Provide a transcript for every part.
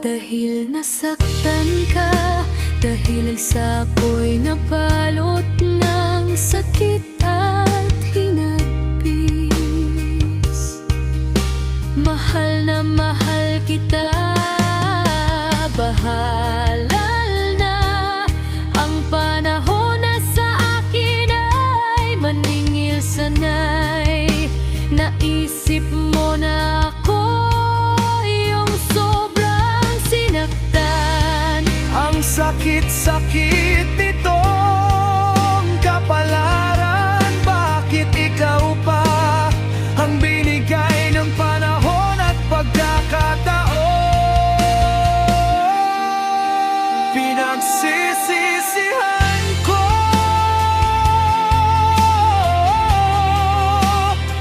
Dahil nasaktan ka, dahil ang sapoy nabalot ng sakit at hinagpis. Mahal na mahal kita, bahala na ang panahon na sa akin ay maningil sanay. Naisip mo na ako yung sobrang sinaktan. Ang sakit-sakit nitong kapalaran. Bakit ikaw pa ang binigay ng panahon at pagkakataon? Pinagsisisihan ko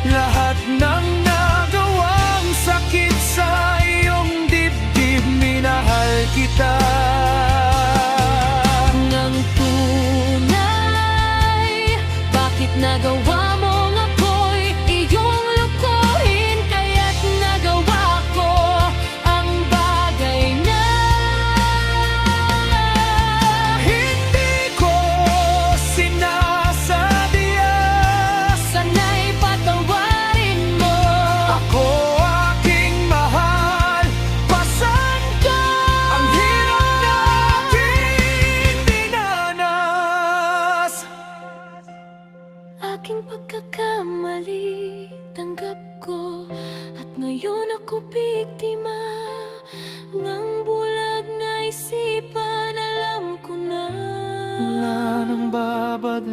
lahat ng nagawang sakit sa iyong dibdib. Minahal kita Nang tunay, bakit nagawa mong ako'y iyong lukuhin? Kaya't nagawa ko ang bagay na hindi ko sinasadya. sana'y patawarin mo. Ako aking mahal, pasan ka. Ang hirap na aking dinanas. Aking pagkakamali, tanggap ko. At ngayon ako biktima ng bulag na isipan. Alam ko na Wala nang babad